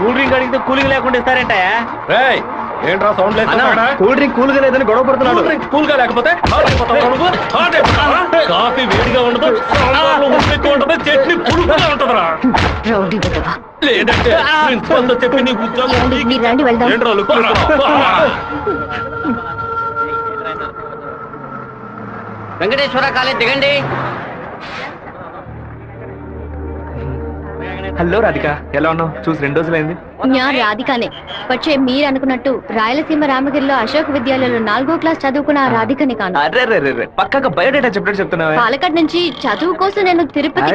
Cool drink అడిగితే cooling లేకుండా ఇస్తారంటాయా? ఏంట్రా సౌండ్ లేదు? కూల్ డ్రింక్ కూల్ గా లేదని గొడవ పడుతున్నాడు. కూల్ గా లేకపోతే కాఫీ వేడిగా ఉండదు, ఎక్కువ ఉంటది, చట్నీ పులుపుగా ఉంటదిరా. లేదంటే ప్రిన్సిపల్ తో చెప్పి నీ ఉద్యోగం ఏంట్రా లుక్? వెంకటేశ్వర కాలేజ్ దిగండి. హలో రాధిక, ఎలా ఉన్నావు? చూసి 2 రోజులైంది. ഞാൻ రాధికనే. പക്ഷേ మీరు అనుకున్నట్టు రాయలసీమ రామగిరిలో అశోక్ విద్యాలయంలో 4వ క్లాస్ చదువుకున్న ఆ రాధికని కాను. అరే పక్కగా బయోడేటా చెప్పినట్టు చెప్తున్నావా? పాలకాడ్ నుంచి చదువు కోసం నేను తిరుపతి.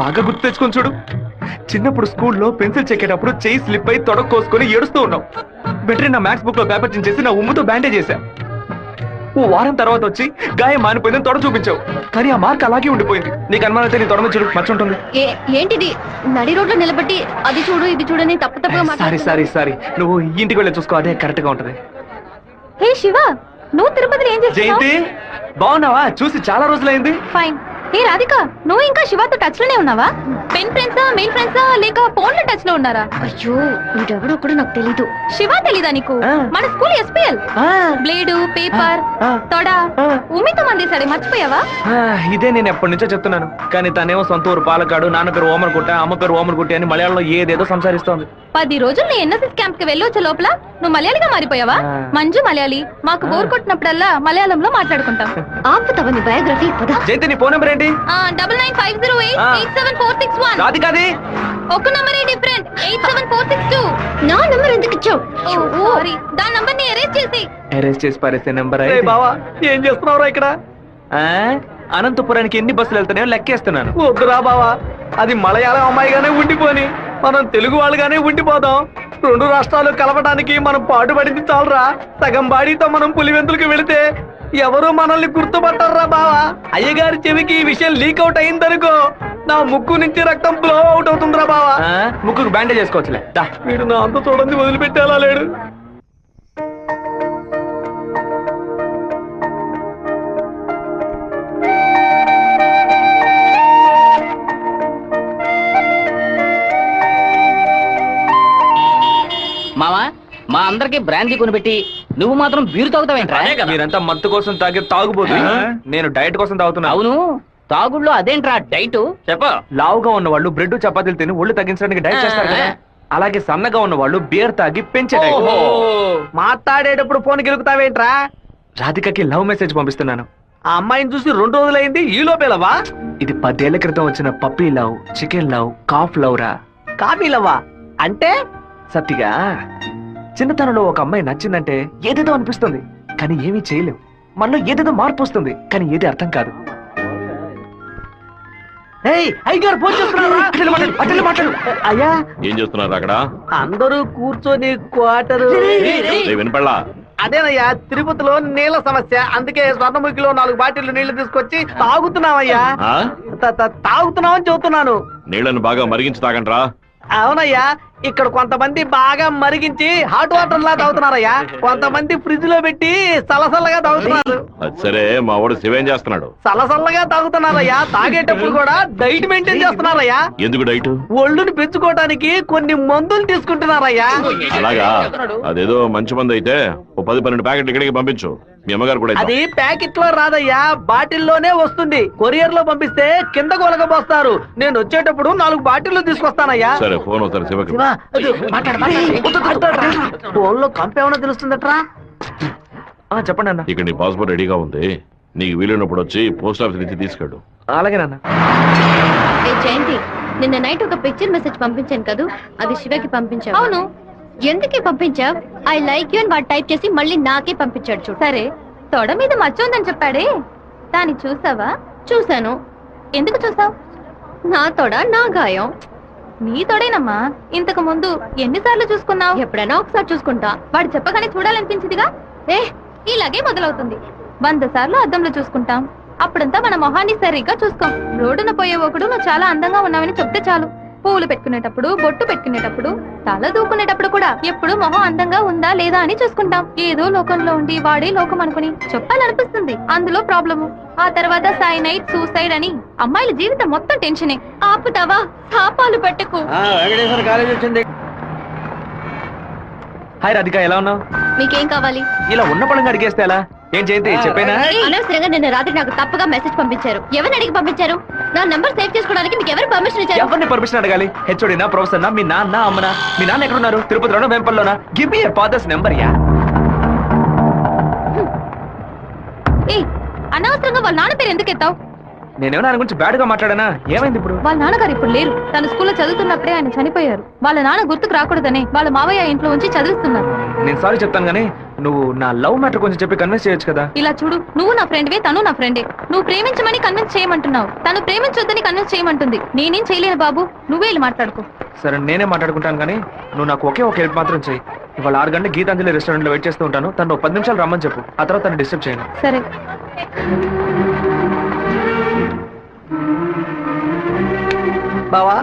బాగా గుర్తు తెచ్చుకొని చూడు. చిన్నప్పుడు స్కూల్లో పెన్సిల్ చెక్కేటప్పుడు చెయ్యి స్లిప్ అయి తొడకు కోసుకొని ఏడుస్తూ ఉన్నావు. బెటరీ నా మ్యాథ్స్ బుక్ లో పేపర్ చించేసి నా ఉమ్ముతో బ్యాండేజ్ చేశా. ఓ వారం తర్వాత వచ్చి గాయం మానిపోయిందని తొడ చూపించావు, కానీ ఆ మార్క్ అలాగే ఉండిపోయింది. నీకు అనుమానం అయితే నీ తొడ మీద చూడు, మచ్చ ఉంటుంది. ఏంటిది? నడి రోడ్లో నిలబెట్టి అది చూడు ఇది చూడని తప్పుగా సారీ నువ్వు ఇంటికి వెళ్ళి చూసుకో, అదే కరెక్ట్ గా ఉంటది. హే శివ, నువ్వు తిరుపతిలో ఏం చేస్తున్నావు? జయంతి, బాగున్నావా? చూసి చాలా రోజులైంది. ఫైన్. హే రాధిక, నువ్వు ఇంకా శివతో టచ్ లోనే ఉన్నావా? పెన్ ఫ్రెండ్సా, మెయిల్ ఫ్రెండ్సా, లేక ఫోన్ లో టచ్ లో ఉన్నారా? అయ్యో, వీడెవడో కూడా నాకు తెలీదు. శివ తెలీదా నీకు? మన స్కూల్ ఎస్పీఎల్. బ్లేడు, పేపర్, తొడ ఉమ్మితో మందేశాడే, మర్చిపోయావా? ఇదే నేను ఎప్పటి నుంచో చెప్తున్నాను, కానీ తనేమో సొంత ఊరు పాలకాడు, నాన్న పేరు ఓమర్కుట్ట, అమ్మ పేరు ఓమర్కుట్టి అని మలయాళంలో ఏదేదో సంసారిస్తోంది. 10 రోజులు ఎన్ఎస్ఎస్ క్యాంప్ కి వెళ్ళొచ్చే లోపల నువ్వు మలయాళిగా మారిపోయావా? మంజు మలయాళి. మాకు బోర్ కొట్టినప్పుడల్లా మలయాళంలో మాట్లాడుకుంటాం. ఆపుతావా నీ బయోగ్రఫీ? జయంతి, నీ ఫోన్ నెంబర్ ఏంటి? 9950887461. రాధికాది ఒక నంబరే డిఫరెంట్. 87462. నా నంబర్ ఎందుకు ఇచ్చావు? సారీ, దాని నంబర్ ని అరెస్ట్ చేసి పారేసే నెంబర్. బావా, ఏం చేస్తున్నావురా ఇక్కడ? అనంతపురానికి ఎన్ని బస్సులు వెళ్తానో లెక్కేస్తున్నాను. వద్దురా బావా, అది మలయాళం అమ్మాయిగానే ఉండిపోని, మనం తెలుగు వాళ్ళుగానే ఉండిపోదాం. 2 రాష్ట్రాలు కలవడానికి మనం పాటుపడింది చాలరా. సగం బాడీతో మనం పులివెందులకు వెళితే ఎవరు మనల్ని గుర్తుపట్టారా బావా. అయ్యగారి చెవికి ఈ విషయం లీక్ అవుట్ అయిందనుకో, నా ముక్కు నుంచి రక్తం ఫ్లో అవుట్ అవుతుందిరా బావా. ముక్కుకు బ్యాండేజ్ చేసుకోవచ్చులే. వీడు నా అంత చూడండి వదిలిపెట్టేలా లేడు. మావా, మా అందరికి బ్రాందీ కొనిపెట్టి నువ్వు మాత్రం బీరు తాగుతావేంట్రా? మీరంతా మత్తు కోసం తాగే తాగుబోతు, నేను డైట్ కోసం తాగుతున్నా. అవును, తాగుళ్ళో అదేంట్రా డైట్? చెప్ప. లావుగా ఉన్న వాళ్ళు బ్రెడ్ చపాతీలు తిని ఒళ్ళు తగ్గించడానికి డైట్ చేస్తారు కదా, అలాగే సన్నగా ఉన్న వాళ్ళు బియర్ తాగి పెంచే డైట్. మాట్లాడేటప్పుడు ఫోన్ గెలుగుతావేంట్రా? రాధికకి లవ్ మెసేజ్ పంపిస్తున్నాను. ఆ అమ్మాయిని చూసి 2 రోజులైంది, ఈ లోపేలవా? ఇది 10 ఏళ్ల క్రితం వచ్చిన puppy love, chicken love, calf love రా. కాఫీ లవ్వా అంటే? సత్తిగా, చిన్నతనంలో ఒక అమ్మాయి నచ్చిందంటే ఏదేదో అనిపిస్తుంది, కానీ ఏమీ చేయలేం. మనలో ఏదేదో మార్పు వస్తుంది, కానీ ఏది అర్థం కాదు. అయ్యా, ఏం చేస్తున్నారు అక్కడ? అందరూ కూర్చొని క్వార్టర్. వినపడలా? అదేనయ్యా, తిరుపతిలో నీళ్ళ సమస్య, అందుకే స్వర్ణముఖిలో 4 బాటిళ్లు నీళ్లు తీసుకొచ్చి తాగుతున్నామయ్యా. తాగుతున్నామని చెబుతున్నాను. నీళ్లను బాగా మరిగించి తాగండ్రా. అవునయ్యా, ఇక్కడ కొంతమంది బాగా మరిగించి హాట్ వాటర్ లా తాగుతున్నారయ్యా, కొంతమంది ఫ్రిడ్జ్ లో పెట్టి సలసల్లగా తాగుతున్నారు. సరే, మా వాడు శివేం చేస్తున్నాడు? సలసల్లగా తాగుతున్నారయ్యా. తాగేటప్పుడు కూడా డైట్ మెయింటైన్ చేస్తున్నారయ్యా. ఎందుకు డైట్? ఒళ్ళుని పెంచుకోవడానికి కొన్ని మందులు తీసుకుంటున్నారయ్యా. అలాగా? అదేదో మంచి మందు అయితే 10-12 ప్యాకెట్లు ఇక్కడికి పంపించు. మీ అమ్మగారు కూడా. అది ప్యాకెట్ లో రాదయ్యా, బాటిల్లోనే వస్తుంది. కొరియర్ లో పంపిస్తే కింద గొలగబోస్తారు. నేను వచ్చేటప్పుడు 4 బాటిల్లు తీసుకొస్తానయ్యా. సరే, ఫోన్ ఒకసారి శివకి. ఫోన్ లో కంపేమన్నా తెలుస్తుందట్రా? చెప్పండి అన్న. ఇక్కడ నీ పాస్పోర్ట్ రెడీగా ఉంది, నీకు వీలైనప్పుడు వచ్చి పోస్ట్ ఆఫీస్ నుంచి తీసుకెళ్ళు. అలాగే నాన్న. జయంతి, నిన్న నైట్ ఒక పిక్చర్ మెసేజ్ పంపించాను కదా, అది శివకి పంపించావు. అవును, ఎందుకే పంపించావు? ఐ లైక్ యూ అని వాడు టైప్ చేసి మళ్ళీ నాకే పంపించాడు. చూడు. సరే, తొడ మీద మచ్చ ఉందని చెప్పాడే, దాన్ని చూసావా? చూశాను. ఎందుకు చూసావు? నా తొడ నా గాయం. నీ తొడేనమ్మా. ఇంతకు ముందు ఎన్నిసార్లు చూసుకున్నావు? ఎప్పుడైనా ఒకసారి చూసుకుంటా. వాడు చెప్పగానే చూడాలనిపించిందిగా. ఇలాగే మొదలవుతుంది. 100 సార్లు అద్దంలో చూసుకుంటాం, అప్పుడంతా మన మొహాన్ని సరిగ్గా చూసుకోం. రోడ్డున పోయే ఒకడు నువ్వు చాలా అందంగా ఉన్నావని చెప్తే చాలు. పూలు పెట్టుకునేటప్పుడు, బొట్టు పెట్టుకునేటప్పుడు, తల దూకునేటప్పుడు కూడా ఎప్పుడు మొహం అందంగా ఉందా లేదా అని చూసుకుంటాం. ఏదో లోకంలో ఉండి వాడే లోకం అనుకుని చెప్పాలనిపిస్తుంది. అందులో ప్రాబ్లము. ఆ తర్వాత సైనైడ్, సూసైడ్ అని అమ్మాయిల జీవితం మొత్తం టెన్షనే. ఆపుతావా? శాపాలు పెట్టకు. వెంకటేశ్వర కాలేజ్ వచ్చింది. హాయ్ రాధిక, ఎలా ఉన్నావు? మీకేం కావాలి? ఇలా ఉన్న పడంగా అడిగేస్తే ఎలా? ఏం జయంతి చెప్పేనా? అనవసరంగా నిన్న రాత్రి నాకు తప్పుగా మెసేజ్ పంపించారు. ఎవరిని అడిగి పంపించారు? నా నంబర్ సేవ్ చేసుకోవడానికి మీకు ఎవరు పర్మిషన్ ఇచ్చారు? ఎవరిని పర్మిషన్ అడగాలి? హెచ్ఓడినా, ప్రొఫెసర్ నా, మీ నాన్న, అమ్మనా? మీ నాన్న ఎక్కడున్నారు? తిరుపతిలోనా, వేంపల్లోనా? Give me your father's number యా. ఏయ్, అనవసరంగా వాళ్ళ నాన్న పేరు ఎందుకు ఎత్తావు? నేనేమన్నా ఆయన గురించి బ్యాడ్ గా మాట్లాడానా? ఏమైంది ఇప్పుడు? వాళ్ళ నాన్నగారు ఇప్పుడు లేరు. తన స్కూల్లో చదువుతున్నప్పుడే ఆయన చనిపోయారు. వాళ్ళ నాన్న గుర్తుకు రాకూడదని వాళ్ళ మావయ్య ఇంట్లో ఉంచి చదివిస్తున్నారు. నేను సారీ చెప్తాను కానీ నువ్వు నా లవ్ మ్యాటర్ కొంచెం చెప్పి కన్విన్స్ చేయొచ్చు కదా. ఇలా చూడు, నువ్వు నా ఫ్రెండ్వే, తను నా ఫ్రెండే. నువ్వు ప్రేమించమని కన్విన్స్ చేయమంటున్నావు, తను ప్రేమించొద్దని కన్విన్స్ చేయమంటుంది. నేనేం చేయలేను బాబు, నువ్వే వెళ్ళి మాట్లాడుకో. సరే నేనే మాట్లాడుకుంటాను కానీ నువ్వు నాకు ఒకే ఒక హెల్ప్ మాత్రం చెయ్యి. ఇవాళ 6 గంటల గీతాంజలి రెస్టారెంట్ లో వెయిట్ చేస్తూ ఉంటాను. తను 10 నిమిషాలు రమ్మని చెప్పు. ఆ తర్వాత తను డిస్టర్బ్ చేయను. సరే. బావా,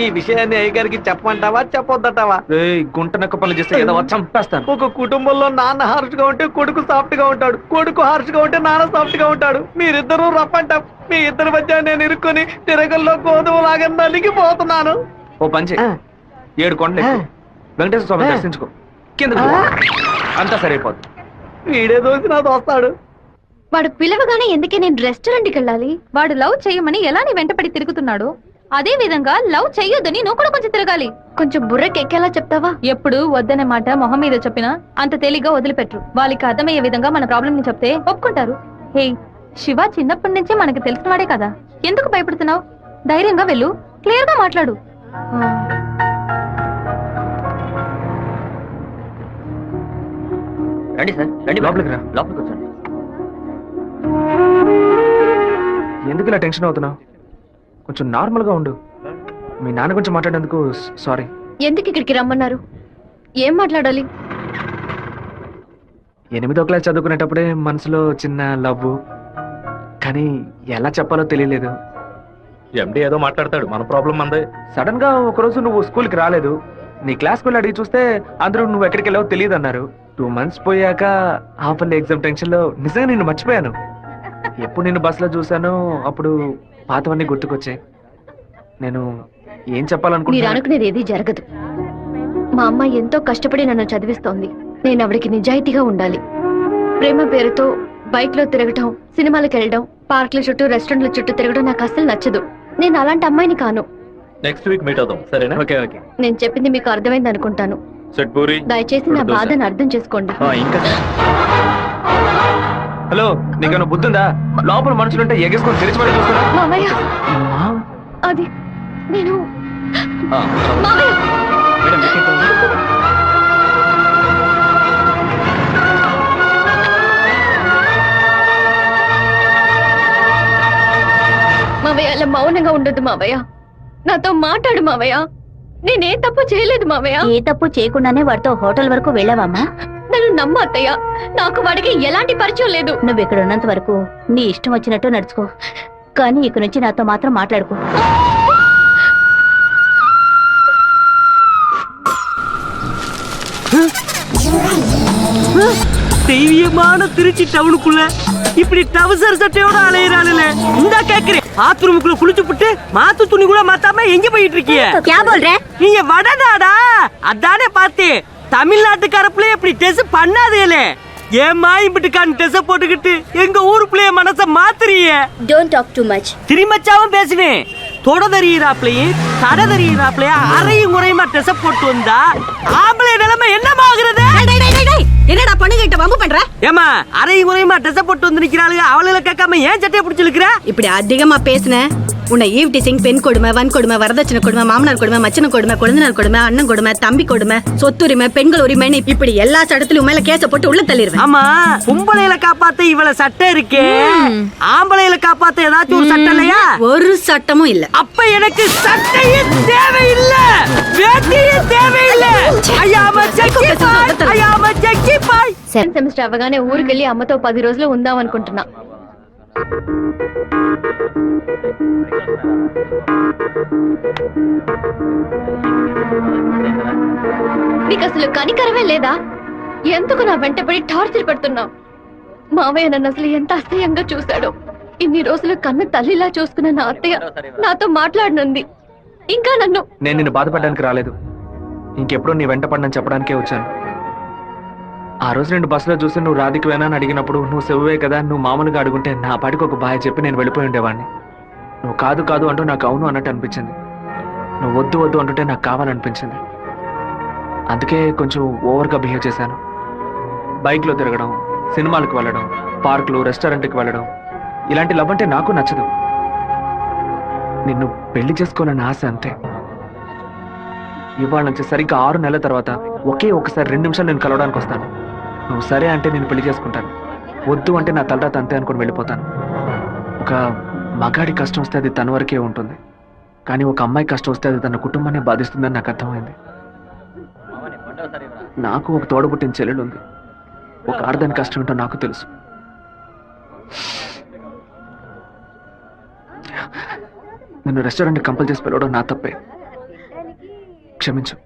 ఈ విషయాన్ని అయ్యగారికి చెప్పమంటావా చెప్పొద్దటావా? రేయ్, గుంట నక్క పనులు చేస్తే ఏదో చంపేస్తాను. ఒక కుటుంబంలో నాన్న హార్ష్ గా ఉంటే కొడుకు సాఫ్ట్ గా ఉంటాడు, కొడుకు హార్ష్ గా ఉంటే నాన్న సాఫ్ట్ గా ఉంటాడు. మీరిద్దరూ రఫ్ అంట. మీ ఇద్దరి మధ్య నేను ఇరుక్కొని తిరగల్లో గోధుమలాగా నలిగిపోతున్నాను. ఓ పంచే, 7 కొండలు ఎక్కు. వెంకటేశ్వర స్వామి దర్శించుకో, కిందకు పో. అంతా సరైపోద్ది. వీడే దోసి నా దోస్తాడు. వాడు పిలవగానే ఎందుకే నేను రెస్టారెంట్కి వెళ్ళాలి? వాడు లవ్ చేయమని ఎలా నీ వెంటపడి తిరుగుతున్నాడు, అదే విధంగా లవ్ చెయ్యొద్దని నువ్వు కూడా కొంచెం తిరగాలి. కొంచెం బుర్రకి ఎక్కేలా చెప్తావా? ఎప్పుడు వద్దనే మాట మొహం మీద చెప్పినా అంత తేలిగ్గా వదిలిపెట్టరు. వాళ్ళకి అర్థమయ్యే విధంగా మన ప్రాబ్లం ని చెప్తే ఒప్పుకుంటారు. హే, శివ చిన్నప్పటి నుంచే మనకి తెలిసిన వాడే కదా, ఎందుకు భయపడుతున్నావు? ధైర్యంగా వెళ్ళు, క్లియర్ గా మాట్లాడు. రండి సార్, రండి లోపలికి రా. లోపలికి వచ్చండి. ఎందుకు ఇలా టెన్షన్ అవుతున్నావు? కొంచెం నార్మల్ గా ఉండు. మీ నాన్న గురించి మాట్లాడేందుకు సారీ. ఎందుకు ఇక్కడికి రమ్మన్నారు? ఏం మాట్లాడాలి? 8వ క్లాస్ చదువుకునేటప్పుడే మనసులో చిన్న లవ్, కానీ ఎలా చెప్పాలో తెలియలేదు. ఎండి ఏదో మాట్లాడతాడు, మన ప్రాబ్లం మందే. సడన్ గా ఒకరోజు నువ్వు స్కూల్కి రాలేదు. నీ క్లాస్కి వెళ్ళి అడిగి చూస్తే అందరూ నువ్వు ఎక్కడికి వెళ్ళావో తెలియదు అన్నారు. 2 months పోయాక హాఫ్ ఇయర్లీ ఎగ్జామ్ టెన్షన్ లో నిజంగా నిన్ను మర్చిపోయాను. ఎప్పుడు నిన్ను బస్సులో చూసానో అప్పుడు పాతవన్నీ గుర్తుకొచ్చాయి. నేను ఏం మీరు చెప్పాలనుకుంటున్నా? అనుకునేది ఏది జరగదు. మా అమ్మ ఎంతో కష్టపడి నన్ను చదివిస్తోంది. నేను ఆవిడకి నిజాయితీగా ఉండాలి. ప్రేమ పేరుతో బైక్ లో తిరగటం, సినిమాలకు వెళ్ళడం, పార్కుల చుట్టూ, రెస్టారెంట్ల చుట్టూ తిరగడం నాకు అస్సలు నచ్చదు. నేను అలాంటి అమ్మాయిని కాను. నెక్స్ట్ వీక్ మీట్ అవుదాం, సరేనా? Okay okay. నేను చెప్పింది మీకు అర్థమైంది అనుకుంటాను. సెట్ పూరి. దయచేసి నా బాధను అర్థం చేసుకోండి. ఇంకా హలో, నీకేమైనా బుద్ధుందా? లోపల మనుషులుంటే ఎగేసుకొని తెరిచి పడి చూస్తున్నా. మామయ్య, అది నేను మామయ్య. మావయ్య, అలా మౌనంగా ఉండదు మావయ్య. నాతో మాట్లాడు మావయ్య. నేనే తప్పు చేయలేదు మావయ్య. ఏ తప్పు చేయకుండానే వాడితో హోటల్ వరకు వెళ్ళావమ్మా? నన్ను నమ్ము అత్తయ్య. నాకు వాడికి ఎలాంటి పరిచయం లేదు. నువ్వు ఇక్కడ ఉన్నంత వరకు నీ ఇష్టం వచ్చినట్టు నడుచుకో, కానీ ఇక నుంచి నాతో మాత్రం మాట్లాడుకో. தெய்வீகமான திருச்சி டவுனுக்குள்ள இப்படி டவுசர் சட்டையோட அலையிறாளே. இந்த கேக்குறேன், பாத்ரூமுக்குள்ள குளிச்சு புட்டு மாத்து துணி கூட மாத்தாம எங்க போயிட்டு இருக்கிய? நீங்க வடநாடா? அதானே பார்த்தேன். தமிழ்நாட்டுக்கார பிள்ளைய இப்படி டெஸ் பண்ணாதேலே. ஏமா இப்படிக்கான டெஸ் போட்டுக்கிட்டு எங்க ஊரு பிள்ளைய மனச மாத்துறீங்க? Don't talk too much. திரும்பச்சாவும் பேசுவேன். தொட தெரியுறாப்லையும் தட தெரியுறாப்லையா அரையும் குறையுமா டெஸ் போட்டு வந்தா ஆம்பளை நிலைமை என்னமாகிறது? என்னடா பொண்ணுகிட்ட வம்பு பண்ற? ஏமா அரையும் குறையுமா ட்ரெஸ் போட்டு வந்து நிக்கிறாளுங்க, அவளுகளை கேட்காம ஏன் சட்டையை பிடிச்சிருக்கிற? இப்படி அதிகமா பேசுன உன்னை ஈவ் டீசிங், பெண் கொடுமை, வன் கொடுமை, வரதட்சணை கொடுமை, மாமனார் கொடுமை, மச்சன கொடுமை, குழந்தைனார் கொடுமை, அண்ணன் கொடுமை, தம்பி கொடுமை, சொத்துரிமை, பெண்கள் உரிமைன்னு இப்படி எல்லா சட்டத்திலும் மேல கேஸ போட்டு உள்ள தள்ளிடுவேன். ஆமா, பொம்பளையில காப்பாத்த இவள சட்டை இருக்கே, ஆம்பளையில காப்பாத்த ஏதாச்சும் ஒரு சட்டம் இல்லையா? ஒரு சட்டமும் இல்ல. அப்ப எனக்கு சட்டையே தேவையில்லை, வேட்டியே தேவையில்லை. ஐயாம ஜக்கி பாய், ஐயாம ஜக்கி பாய். సెకండ్ సెమిస్టర్ అవగానే ఊరికెళ్ళి అమ్మతో 10 రోజులు ఉందాం అనుకుంటున్నా. నీకు అసలు కనికరమే లేదా? ఎందుకు నా వెంటపడి టార్చర్ పెడుతున్నావు? మావయ్య నన్ను అసలు ఎంత అసహ్యంగా చూశాడో. ఇన్ని రోజులు కన్న తల్లిలా చూసుకున్న నా అత్తయ్య నాతో మాట్లాడనుంది. ఇంకా నన్ను నేను నిన్ను బాధపడడానికి రాలేదు, ఇంకెప్పుడు నీ వెంట పడనని చెప్పడానికే వచ్చాను. ఆ రోజు నేను బస్సులో చూసి నువ్వు రాధికవేనా అని అడిగినప్పుడు నువ్వు శివవే కదా, నువ్వు మామూలుగా అడుగుంటే నా పాటికి ఒక బాయ్ చెప్పి నేను వెళ్ళిపోయి ఉండేవాడిని. నువ్వు కాదు కాదు అంటూ నాకు అవును అన్నట్టు అనిపించింది. నువ్వు వద్దు వద్దు అంటుంటే నాకు కావాలనిపించింది. అందుకే కొంచెం ఓవర్గా బిహేవ్ చేశాను. బైక్లో తిరగడం, సినిమాలకు వెళ్ళడం, పార్కులు, రెస్టారెంట్కి వెళ్ళడం, ఇలాంటి లవ్ అంటే నాకు నచ్చదు. నిన్ను పెళ్లి చేసుకోవాలని ఆశ అంతే. ఇవాళ నుంచి సరిగ్గా 6 నెలల తర్వాత ఒకే ఒకసారి 2 నిమిషాలు నేను కలవడానికి వస్తాను. నువ్వు సరే అంటే నేను పెళ్లి చేసుకుంటాను, వద్దు అంటే నా తలరాత అంతే అనుకుని వెళ్ళిపోతాను. ఒక మగాడి కష్టం వస్తే అది తన వరకే ఉంటుంది, కానీ ఒక అమ్మాయి కష్టం వస్తే అది తన కుటుంబాన్ని బాధిస్తుందని నాకు అర్థమైంది. నాకు ఒక తోడబుట్టిన చెల్లెలు ఉంది. ఒక ఆడదాని కష్టం ఏంటో నాకు తెలుసు. నన్ను రెస్టారెంట్ కంపల్ చేసి పిలవడం నా తప్పే, క్షమించు.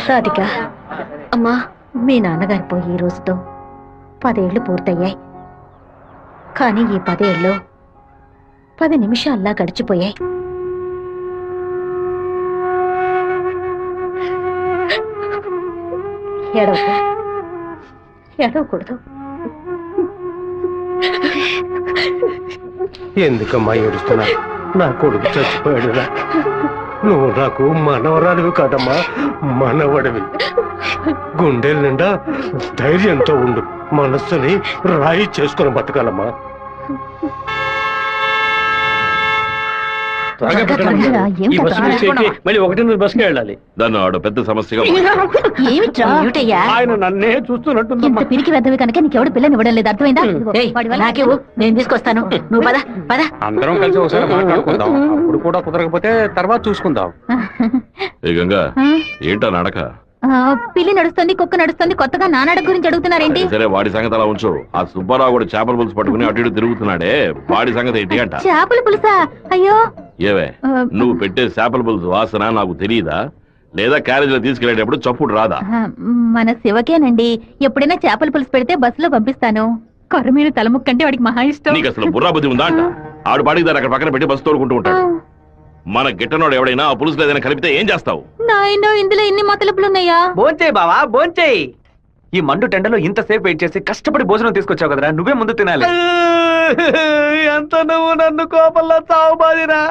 రాధిక, అమ్మా, మీ నాన్నగారు పోయి ఈ రోజుతో 10 ఏళ్లు పూర్తయ్యాయి. కానీ ఈ 10 ఏళ్ళు 10 నిమిషాల్లా గడిచిపోయాయి. ఏడవకూడదు. ఎందుకమ్మా ఏడుస్తున్నా? నా కొడుకు చచ్చిపోయాడురా. నువ్వు నాకు మనవరాలివి కాదమ్మా, మనవడివి. గుండెల నిండా ధైర్యంతో ఉండు, మనస్సుని రాయి చేసుకుని బతకాలమ్మా. మళ్ళీ 1 బస్కి వెళ్ళాలి. దాన్ని ఆడ పెద్ద సమస్యగా ఆయన నన్నే చూస్తున్నట్టుందమ్మా. పిరికి వెద్దవి కనుక నీకెవడు పిల్లని ఇవ్వడం లేదు, అర్థమైందా? నాకేవు, నేను తీసుకొస్తాను, నువ్వు పద పద. అందరం కలిసి ఒకసారి మాట్లాడుకుందాం. అప్పుడు కూడా కుదరకపోతే తర్వాత చూసుకుందాం. ఏ గంగా, ఏంటా నడక? పిల్లి నడుస్తుంది, కుక్క నడుస్తుంది, కొత్తగా నానాడ గురించి అడుగుతున్నారేంటి? సరే, వాడి సంగతి అలా ఉంచు. ఆ సుబ్బారావు కూడా చేపల పులుసు పట్టుకుని అటు ఇటు తిరుగుతున్నాడే, వాడి సంగతి ఏంటి అంట? చేపల పులుసా? అయ్యో, ఏవే, నువ్వు పెట్టే చేపల పులుసు వాసన నాకు తెలియదా? లేదా క్యారేజీలో తీసుకెళ్లేటప్పుడు చప్పుడు రాదా? మన శివకేనండి. ఎప్పుడైనా చేపల పులుసు పెడితే బస్సులో పంపిస్తాను. కొరమీను తలముక్కంటే వాడికి మహా ఇష్టం. నీకు అసలు బుర్రా బుద్ధి ఉందా అంట? ఆడు పాడికి దాన్ని అక్కడ పక్కన పెట్టి బస్సు తోడుకుంటూ ఉంటాడు. మన గిట్టనోడు ఎవడైనా ఆ పులుసులో ఏదైనా కలిపితే ఏం చేస్తావు? నాయనో, ఇందులో ఎన్ని మతలపులున్నాయా? భోంచేయి బావా, భోంచేయి. ఈ మండు టెండలో ఇంతసేపు వెయిట్ చేసి కష్టపడి భోజనం తీసుకొచ్చావు కదరా, నువ్వే ముందు తినాలి. ఎంత నువ్వు నన్ను కోపంలో చావు బాదిరా.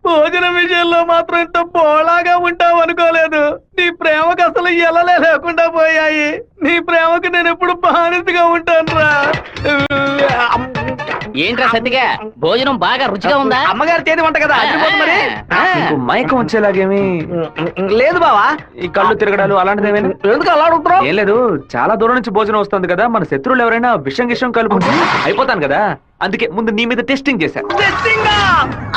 భోజనం విషయంలో మాత్రం ఇంత బోళాగా ఉంటావు అనుకోలేదు. నీ ప్రేమకు అసలు ఎలలే లేకుండా పోయాయి. నీ ప్రేమకు నేను ఎప్పుడు బానిసగా ఉంటాను రా. ఏంట్రా సత్తిగా, భోజనం బాగా రుచిగా ఉందా? అమ్మగారి చేతి వంట కదా, అదిరిపోతుంది మరి. నీకు మైకం వచ్చేలాగేమి లేదు బావా? ఈ కళ్ళు తిరగడాలు అలాంటిది ఏమైనా? ఎందుకు అలా అడుగుతున్నావు? ఏం లేదు, చాలా దూరం నుంచి భోజనం వస్తుంది కదా, మన శత్రువులు ఎవరైనా విషం కలుపుకుంటే అయిపోతాను కదా, అందుకే ముందు నీ మీద టెస్టింగ్ చేశా.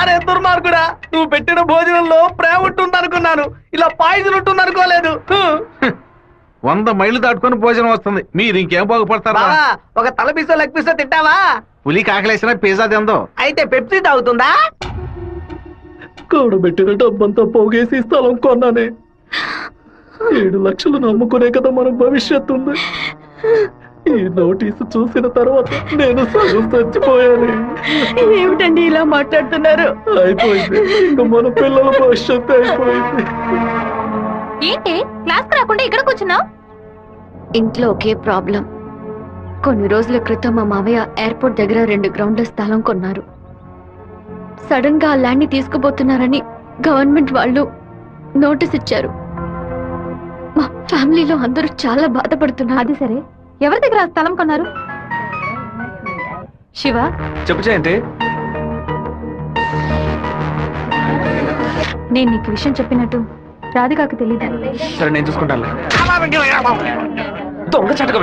అరే దుర్మార్గుడా, నువ్వు పెట్టిన భోజనంలో ప్రేమ ఉంటుంది అనుకున్నాను, ఇలా పాయిజన్ ఉంటుంది అనుకోలేదు. 100 మైళ్ళు దాటుకొని భోజనం వస్తుంది, మీరు ఇంకేం బాగుపడతారా? ఒక తల పీసో లెగ్ పీసో తింటావా? పులి కాకలేసిన పిజ్జా తిందో. అయితే పెప్సీ తాగుతుందా? కూడబెట్టిన డబ్బంతా పోగేసి స్థలం కొన్నానే. 7 లక్షలు నమ్ముకునే కదా మన భవిష్యత్తు ఉంది. ఈ నోటీసు చూసిన తర్వాత నేను సగం చచ్చిపోయాను. ఏమిటండి ఇలా మాట్లాడుతున్నారు? అయిపోయింది, ఇంకా మన పిల్లల భవిష్యత్తు అయిపోయింది. ఏంటి క్లాస్ రాకుండా ఇక్కడ కూర్చున్నావు? ఇంట్లో ఒకే ప్రాబ్లం. కొన్ని రోజుల క్రితం మా మావయ్య ఎయిర్పోర్ట్ దగ్గర 2 గ్రౌండ్ల స్థలం కొన్నారు. సడన్ గా ఆ ల్యాండ్ ని తీసుకుపోతున్నారని గవర్నమెంట్ వాళ్ళు నోటీస్ ఇచ్చారు. మా ఫ్యామిలీలో అందరూ చాలా బాధపడుతున్నారు. అది సరే, ఎవరి దగ్గర ఆ స్థలం కొన్నారు? శివ, చెప్పు జయంతి. నేను నీకు విషయం చెప్పినట్టు రాధికాకు తెలియదు. సరే, నేను చూసుకుంటాను. దొంగ చటక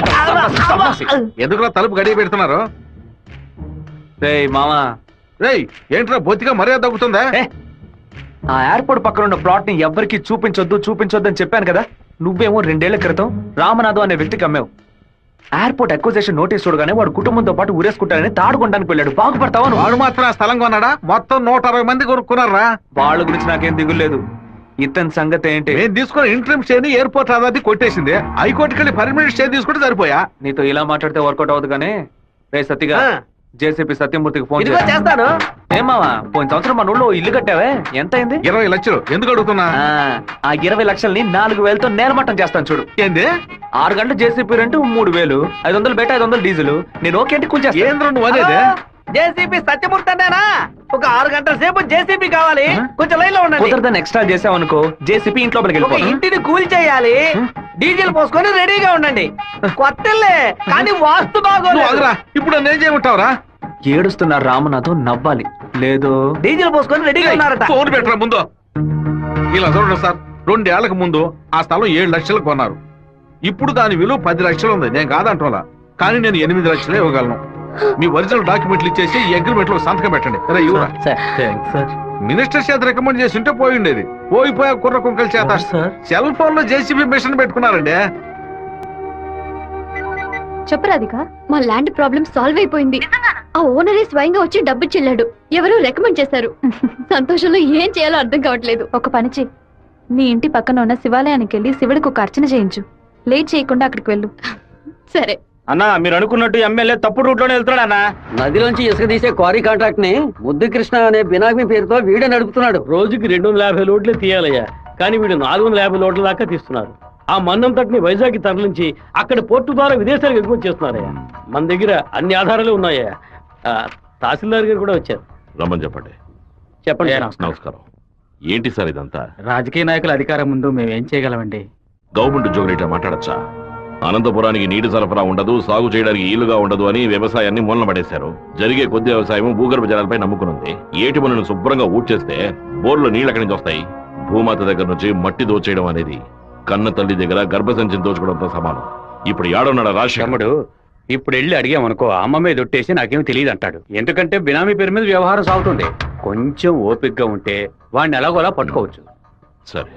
ఎందుకులా తలుపు గడియ పెడుతున్నారు? రేయ్ మామా, రేయ్ ఏంట్రా బొత్తిగా మర్యాద తగ్గుతుందా? ఆ ఎయిర్పోర్ట్ పక్కన ఉన్న ప్లాట్ ని ఎవ్వరికి చూపించొద్దు అని చెప్పాను కదా. నువ్వేమో 2 ఏళ్ల క్రితం రామనాథం అనే వ్యక్తికి అమ్మావు. ఎయిర్పోర్ట్ అక్విజిషన్ నోటీస్ చూడగానే వాడు కుటుంబంతో పాటు ఊరేసుకుంటానని తాడుకుంటానికి వెళ్ళాడు. బాగుపడతావా? వాడు మాత్రం ఆ స్థలం కొన్నాడా? మొత్తం 160 మంది కొనుక్కున్నారా? వాళ్ళ గురించి నాకేం దిగులేదు. ఇతని సంగతి ఏంటి? నేను తీసుకున్న ఇంట్రీమ్ స్టే ఎయిర్పోర్ట్ అథారిటీ కొట్టేసింది. హైకోర్టుకి వెళ్ళి పర్మనెంట్ స్టే తీసుకుంటే సరిపోయా. నీతో ఇలా మాట్లాడితే వర్కౌట్ అవ్వదు కానీ రే సత్తిగా, జేసీపీ సత్యమూర్తికి ఫోన్ చేస్తాను. ఏమావా పోయిన సంవత్సరం మన ఊళ్ళో ఇల్లు కట్టావే ఎంత అయింది? 20 లక్షలు. ఎందుకు అడుగుతున్నా? ఆ 20 లక్షల్ని 4,000తో నేలమట్టం చేస్తాను చూడు. ఏంది? 6 గంటలు జేసీపీ రెంట్ 3,000, 500 బయట 500 డీజిల్. నేను ఓకే అంటే కూల్ చేస్తాను. ఏంద్ర నువ్వు అనేది? జేసీబీ సత్యమూర్తనేనా? ఒక 6 గంటల సేపు జేసీబీ కావాలి, కొంచెం లైన్ లో ఉండండి. కుదరదని ఎక్స్ట్రా చేసావనుకో జేసీపీ ఇంట్లోకి ఒక వెళ్ళిపోతాం. ఇంటిని కూల్ చేయాలి, డీజిల్ పోసుకొని రెడీగా ఉండండి. కొత్తలే కానీ వాస్తు నువ్వు బాగోలేదు. ఆగురా. ఇప్పుడు నేను చేయమంటావురా? ఏడుస్తున్న రామనాథం నవ్వాలి లేదు. డీజిల్ పోసుకొని రెడీగా ఉన్నారట. ఫోన్ పెట్టరా ముందు. ఇలా చూడండి సార్, 2 ఏళ్లకు ముందు ఆ స్థలం 7 లక్షలకు కొన్నారు. ఇప్పుడు దాని విలువ 10 లక్షలు ఉంది. నేను కాదంటోలా, కానీ నేను 8 లక్షలే ఇవ్వగలను. మీ ఒరిజినల్ డాక్యుమెంట్లు ఇచ్చేసి ఈ అగ్రిమెంట్ లో సంతకం పెట్టండి. రా, ఇవ్వరా. మినిస్టర్ చేత రికమెండ్ చేసి ఉంటే పోయి ఉండేది. పోయిపోయా కుర్ర కుంకల చేత సెల్ ఫోన్ లో జేసీబీ మిషన్ పెట్టుకున్నారండి. చెప్పు రాధిక. మా ల్యాండ్ ప్రాబ్లం సాల్వ్ అయిపోయింది. ఆ ఓనరే స్వయంగా వచ్చి డబ్బు చెల్లాడు. ఎవరు రికమెండ్ చేశారు. సంతోషంలో ఏం చేయాలో అర్థం కావట్లేదు. ఒక పని చెయ్యి, నీ ఇంటి పక్కన ఉన్న శివాలయానికి వెళ్ళి శివుడికి ఒక అర్చన చేయించు. లేట్ చేయకుండా అక్కడికి వెళ్ళు. సరే. అన్నా మీరు అనుకున్నట్టు ఎమ్మెల్యే తప్పుడు రూట్ లోనే వెళ్తున్నాడు అన్న. నదిలోంచి ఇసుక తీసే క్వారీ కాంట్రాక్ట్ ని ముద్దు కృష్ణ అనే బినామీ పేరుతో వీడే నడుపుతున్నాడు. రోజుకి 250 లోడ్లే తీయాలయ్యా, కానీ వీడు 450 లోడ్ల దాకా తీస్తున్నారు. ఆ మన్నం తట్టుని వైజాగ్ తరలించి అక్కడ పోర్టు ద్వారా విదేశాలకు ఎగుమతి చేస్తున్నారయ్యా. మన దగ్గర అన్ని ఆధారాలు ఉన్నాయా. తహసీల్దార్ గారు కూడా వచ్చారు. రమ్మని చెప్పండి. చెప్పండి. నమస్కారం. ఏంటి సార్ ఇదంతా? రాజకీయ నాయకుల అధికారం ముందు మేము ఏం చేయగలమండి? గవర్నమెంట్ ఉద్యోగులు ఇట్లా మాట్లాడచ్చా? అనంతపురానికి నీటి సరఫరా ఉండదు, సాగు చేయడానికి ఈలుగా ఉండదు అని వ్యవసాయాన్ని మూలన పడేశారు. జరిగే కొద్ది వ్యవసాయం భూగర్భ జలాలపై నమ్ముకునుంది. ఏటి పనులను శుభ్రంగా ఊడ్చేస్తే బోర్లో నీళ్ళు ఎక్కడి నుంచి వస్తాయి? భూమాత దగ్గర నుంచి మట్టి దోచేయడం అనేది కన్న తల్లి దగ్గర గర్భసంచిని దోచుకోవడంతో సమానం. ఇప్పుడు ఏడన్నాడు రాజశేఖరుడు. ఇప్పుడు వెళ్ళి అడిగామనుకో అమ్మ మీద ఒట్టేసి నాకేం తెలియదు అంటాడు. ఎందుకంటే బినామీ పేరు మీద వ్యవహారం సాగుతుంది. కొంచెం ఓపికగా ఉంటే వాడిని ఎలాగోలా పట్టుకోవచ్చు. సరే.